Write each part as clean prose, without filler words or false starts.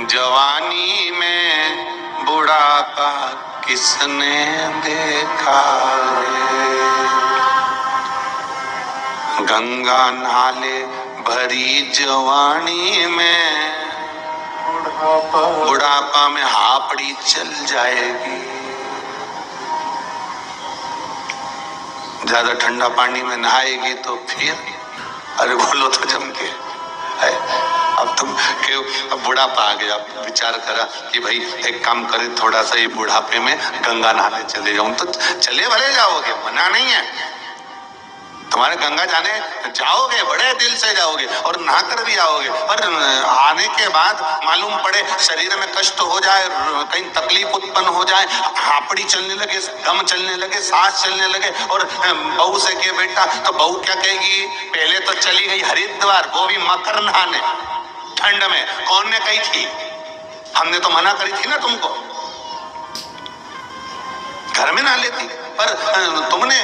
जवानी में बुढ़ापा किसने देखा है। गंगा नाले भरी जवानी में बुढ़ापा में हापड़ी चल जाएगी। ज्यादा ठंडा पानी में नहाएगी तो फिर अरे बोलो तो जम के है। अब तुम क्यों, अब बुढ़ापा आ गया, विचार करा कि भाई एक काम करे, थोड़ा सा ये बुढ़ापे में गंगा नहाने चले जाऊं, तो चले भले जाओगे, मना नहीं है, तुम्हारे गंगा जाने जाओगे, बड़े दिल से जाओगे और नहा कर भी आओगे। पर आने के बाद मालूम पड़े शरीर में कष्ट हो जाए, कहीं तकलीफ उत्पन्न हो जाए, हापड़ी चलने लगे, दम चलने लगे, सांस चलने लगे, और बहू से के बेटा, तो बहू क्या कहेगी, पहले तो चली गई हरिद्वार, वो भी मकर नहाने ठंड में। कौन ने कही थी? हमने तो मना करी थी ना तुमको, घर में नहा लेती। पर तुमने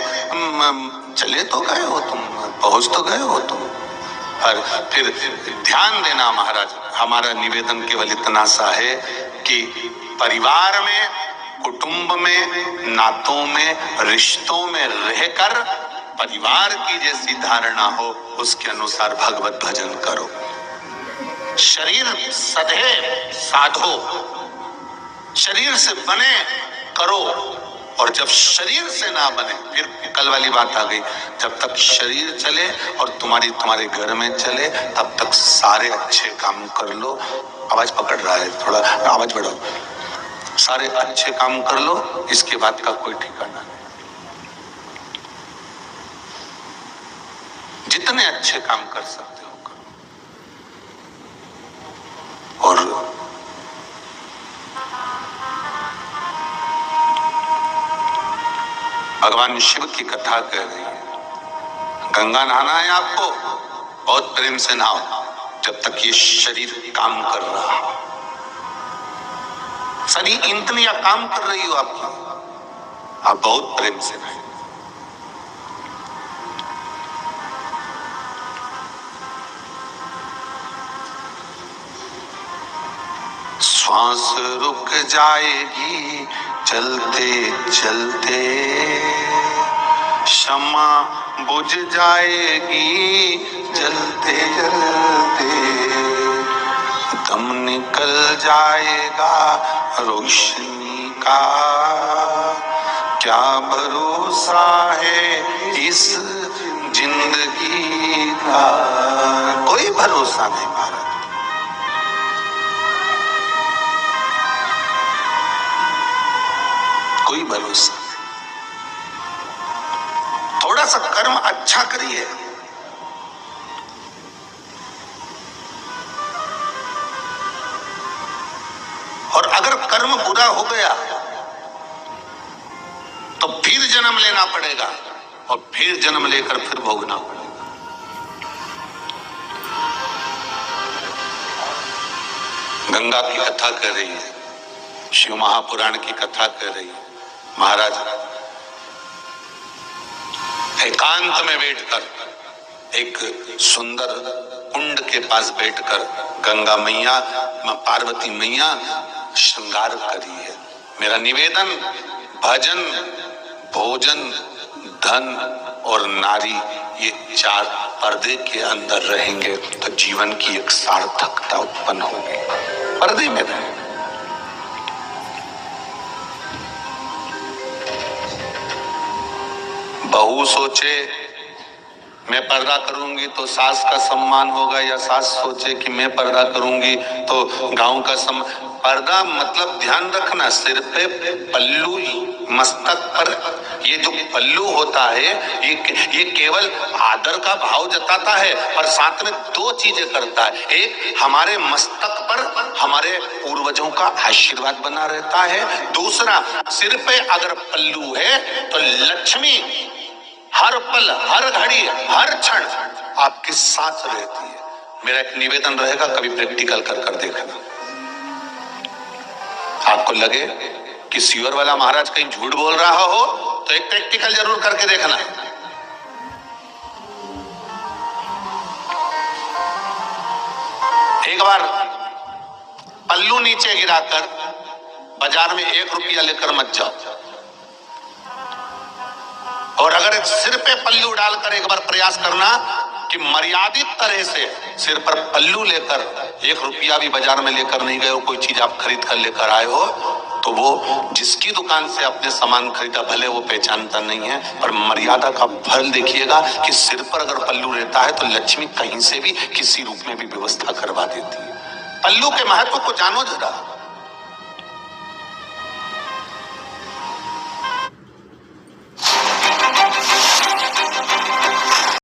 चले तो गए हो, तुम पहुंच तो गए हो तुम। पर फिर ध्यान देना महाराज, हमारा निवेदन केवल इतना सा है कि परिवार में, कुटुंब में, नातों में, रिश्तों में रहकर परिवार की जैसी धारणा हो, उसके अनुसार भगवत भजन करो। शरीर सधे साधो, शरीर से बने करो, और जब शरीर से ना बने, फिर कल वाली बात आ गई, जब तक शरीर चले और तुम्हारे घर में चले, तब तक सारे अच्छे काम कर लो। आवाज पकड़ रहा है, थोड़ा आवाज बढ़ाओ। सारे अच्छे काम कर लो, इसके बाद का कोई ठिकाना नहीं। जितने अच्छे काम कर सकते हो करो। और भगवान शिव की कथा कह रही है, गंगा नहाना है आपको, बहुत प्रेम से नहाओ, जब तक ये शरीर काम कर रहा है। शरीर इंद्रियां काम कर रही हो आपकी, आप बहुत प्रेम से नहाए। श्वास रुक जाएगी चलते चलते, क्षमा बुझ जाएगी जलते जलते, दम निकल जाएगा रोशनी का, क्या भरोसा है इस जिंदगी का। कोई भरोसा नहीं महाराज, कोई भरोसा। थोड़ा सा कर्म अच्छा करिए, और अगर कर्म बुरा हो गया तो फिर जन्म लेना पड़ेगा, और फिर जन्म लेकर फिर भोगना पड़ेगा। गंगा की कथा कर रही है, शिव महापुराण की कथा कर रही है। महाराज एकांत में बैठकर एक सुंदर कुंड के पास बैठकर गंगा मैया, पार्वती मैया श्रृंगार करी है। मेरा निवेदन, भजन, भोजन, धन और नारी, ये चार पर्दे के अंदर रहेंगे तो जीवन की एक सार्थकता उत्पन्न होगी। पर्दे में रहे। बहू सोचे मैं पर्दा करूंगी तो सास का सम्मान होगा, या सास सोचे कि मैं पर्दा करूंगी तो गांव का सम्मान। पर्दा मतलब ध्यान रखना, सिर पे पल्लू, मस्तक पर ये जो पल्लू होता है, ये केवल आदर का भाव जताता है, और साथ में दो चीजें करता है। एक, हमारे मस्तक पर हमारे पूर्वजों का आशीर्वाद बना रहता है। दूसरा, सिर पे अगर पल्लू है तो लक्ष्मी हर पल, हर घड़ी, हर क्षण आपके साथ रहती है। मेरा एक निवेदन रहेगा, कभी प्रैक्टिकल कर देखना। आपको लगे कि सियोर वाला महाराज कहीं झूठ बोल रहा हो तो एक प्रैक्टिकल जरूर करके देखना। एक बार पल्लू नीचे गिराकर बाजार में 1 रुपया लेकर मत जाओ। और अगर सिर पे पल्लू डालकर एक बार प्रयास करना कि मर्यादित तरह से सिर पर पल्लू लेकर 1 रुपया भी बाजार में लेकर नहीं गए हो, कोई चीज आप खरीद कर लेकर आए हो, तो वो जिसकी दुकान से आपने सामान खरीदा भले वो पहचानता नहीं है, पर मर्यादा का फल देखिएगा कि सिर पर अगर पल्लू रहता है तो लक्ष्मी कहीं से भी किसी रूप में भी व्यवस्था करवा देती है। पल्लू के महत्व को जानो जरा।